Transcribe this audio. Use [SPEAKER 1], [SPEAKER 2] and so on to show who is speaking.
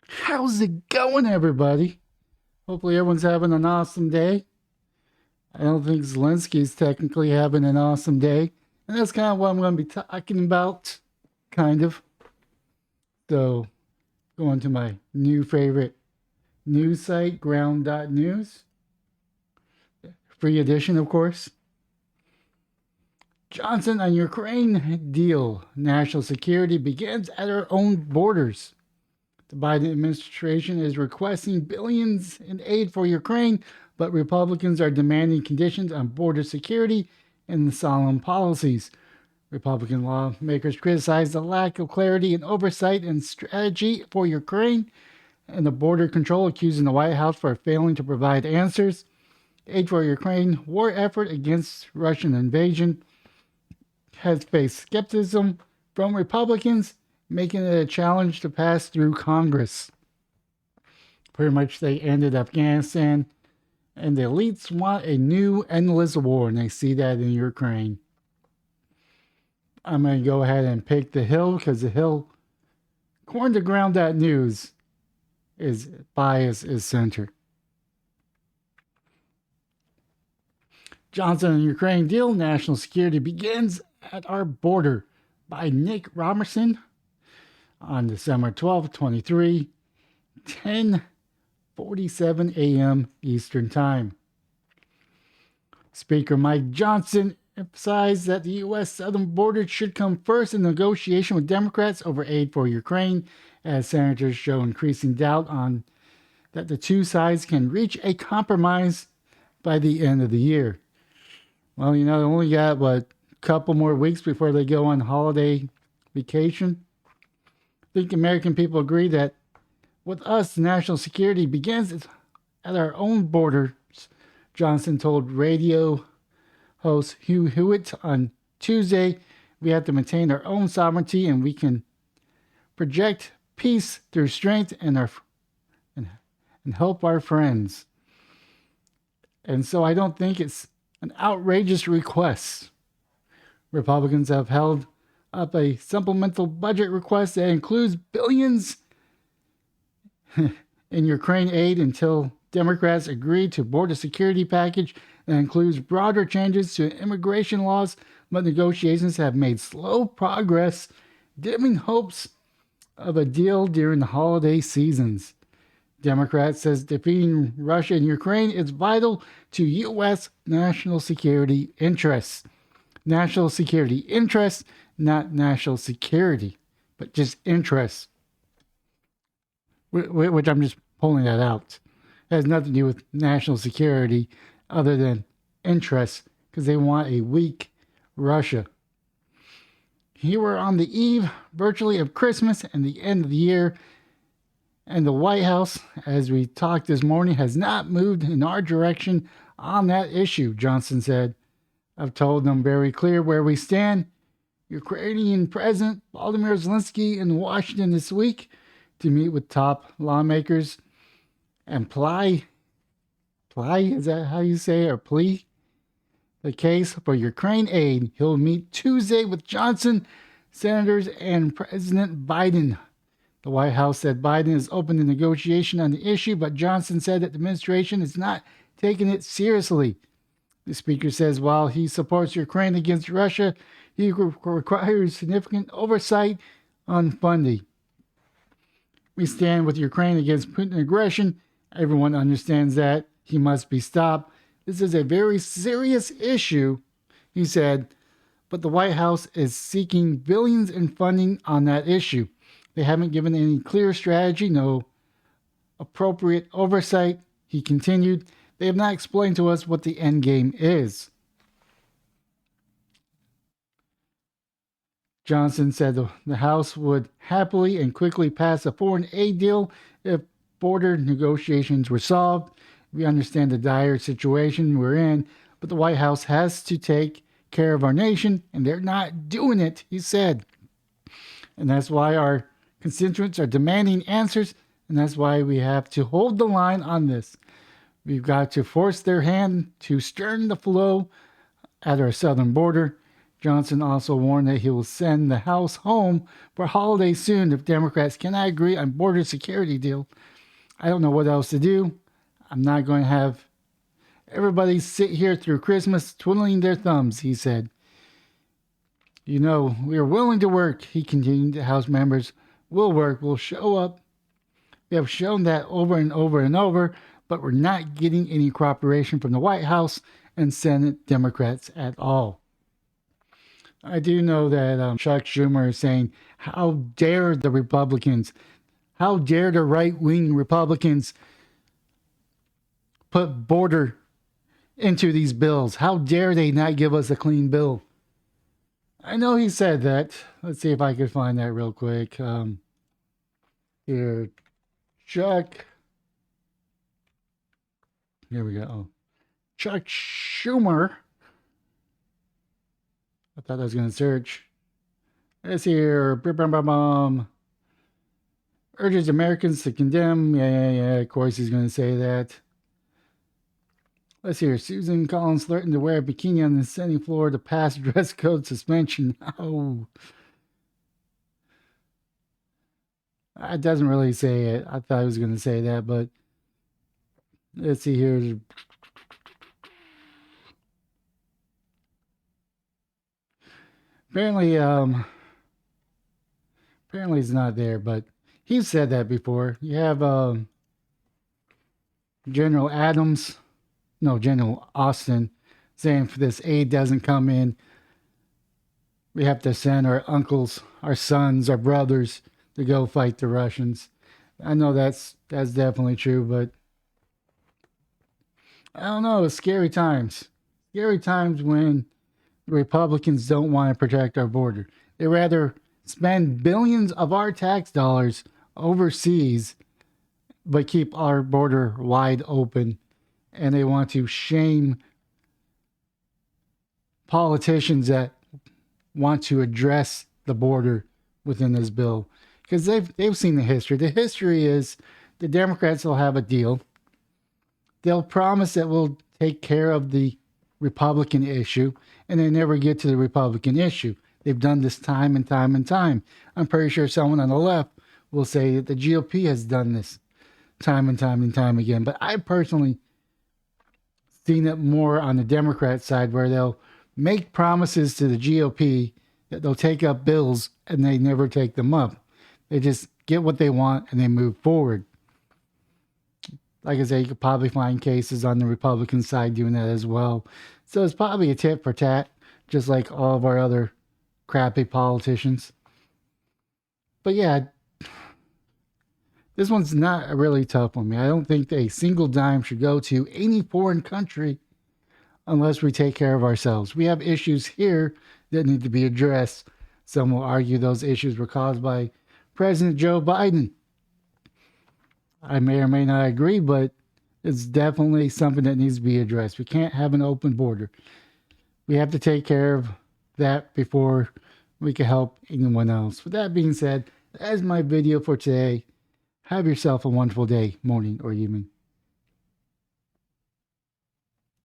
[SPEAKER 1] How's it going, everybody? Hopefully, everyone's having an awesome day. I don't think Zelensky's technically having an awesome day. And that's kind of what I'm going to be talking about, kind of. So, going to my new favorite news site, ground.news. Free edition, of course. Johnson on Ukraine deal. National security begins at our own borders. The Biden administration is requesting billions in aid for Ukraine, but Republicans are demanding conditions on border security and solemn policies. Republican lawmakers criticize the lack of clarity and oversight and strategy for Ukraine and the border control, accusing the White House for failing to provide answers. Aid for Ukraine war effort against Russian invasion has faced skepticism from Republicans, making it a challenge to pass through Congress. Pretty much they ended Afghanistan, and the elites want a new endless war, and they see that in Ukraine. I'm going to go ahead and pick the Hill because the Hill, according to ground.news, is bias is center. Johnson and Ukraine deal. National security begins at our border by Nick Robertson on December 12, 23, 10:47 a.m. Eastern Time. Speaker Mike Johnson emphasized that the U.S. southern border should come first in negotiation with Democrats over aid for Ukraine, as senators show increasing doubt on that the two sides can reach a compromise by the end of the year. Well, they only got, a couple more weeks before they go on holiday vacation. I think American people agree that with us, national security begins at our own borders, Johnson told radio host Hugh Hewitt on Tuesday. We have to maintain our own sovereignty, and we can project peace through strength and help our friends. And so I don't think it's an outrageous request. Republicans have held up a supplemental budget request that includes billions in Ukraine aid until Democrats agree to border security package that includes broader changes to immigration laws, but negotiations have made slow progress, dimming hopes of a deal during the holiday seasons. Democrats says defeating Russia and Ukraine is vital to U.S. national security interests. National security interests, not national security, but just interests. Which I'm just pulling that out. It has nothing to do with national security other than interests, because they want a weak Russia. Here we're on the eve, virtually, of Christmas and the end of the year. And the White House, as we talked this morning, has not moved in our direction on that issue, Johnson said. I've told them very clear where we stand. Ukrainian President Volodymyr Zelensky in Washington this week to meet with top lawmakers and ply, is that how you say it, or plea? The case for Ukraine aid. He'll meet Tuesday with Johnson, senators, and President Biden. The White House said Biden is open to negotiation on the issue, but Johnson said that the administration is not taking it seriously. The speaker says while he supports Ukraine against Russia, he requires significant oversight on funding. We stand with Ukraine against Putin aggression. Everyone understands that. He must be stopped. This is a very serious issue, he said, but the White House is seeking billions in funding on that issue. They haven't given any clear strategy, no appropriate oversight, he continued. They have not explained to us what the end game is. Johnson said the House would happily and quickly pass a foreign aid deal if border negotiations were solved. We understand the dire situation we're in, but the White House has to take care of our nation, and they're not doing it, he said. And that's why our constituents are demanding answers, and that's why we have to hold the line on this. We've got to force their hand to stem the flow at our southern border. Johnson also warned that he will send the House home for holidays soon if Democrats cannot agree on border security deal. I don't know what else to do. I'm not going to have everybody sit here through Christmas twiddling their thumbs, he said. You know, we are willing to work, he continued. The House members will work, will show up. We have shown that over and over and over, but we're not getting any cooperation from the White House and Senate Democrats at all. I do know that Chuck Schumer is saying, how dare the Republicans, how dare the right-wing Republicans put border into these bills? How dare they not give us a clean bill? I know he said that. Let's see if I can find that real quick. Here, Chuck. Here we go. Oh. Chuck Schumer. I thought I was going to search. Let's see here. Urges Americans to condemn. Yeah. Of course he's going to say that. Let's see here. Susan Collins threatened to wear a bikini on the Senate floor to pass dress code suspension. Oh. It doesn't really say it. I thought I was going to say that, but let's see here. Apparently it's not there, but he said that before. You have General Austin saying if this aid doesn't come in, we have to send our uncles, our sons, our brothers to go fight the Russians. I know that's definitely true, but I don't know. It's scary times. Scary times when the Republicans don't want to protect our border. They rather spend billions of our tax dollars overseas, but keep our border wide open. And they want to shame politicians that want to address the border within this bill. Because they've seen the history. The history is the Democrats will have a deal. They'll promise that we'll take care of the Republican issue, and they never get to the Republican issue. They've done this time and time and time. I'm pretty sure someone on the left will say that the GOP has done this time and time and time again. But I personally seen it more on the Democrat side, where they'll make promises to the GOP that they'll take up bills and they never take them up. They just get what they want and they move forward. Like I said, you could probably find cases on the Republican side doing that as well. So it's probably a tit for tat, just like all of our other crappy politicians. But yeah, this one's not a really tough one. I don't think a single dime should go to any foreign country unless we take care of ourselves. We have issues here that need to be addressed. Some will argue those issues were caused by President Joe Biden. I may or may not agree, but it's definitely something that needs to be addressed. We can't have an open border. We have to take care of that before we can help anyone else. With that being said, that is my video for today. Have yourself a wonderful day, morning, or evening.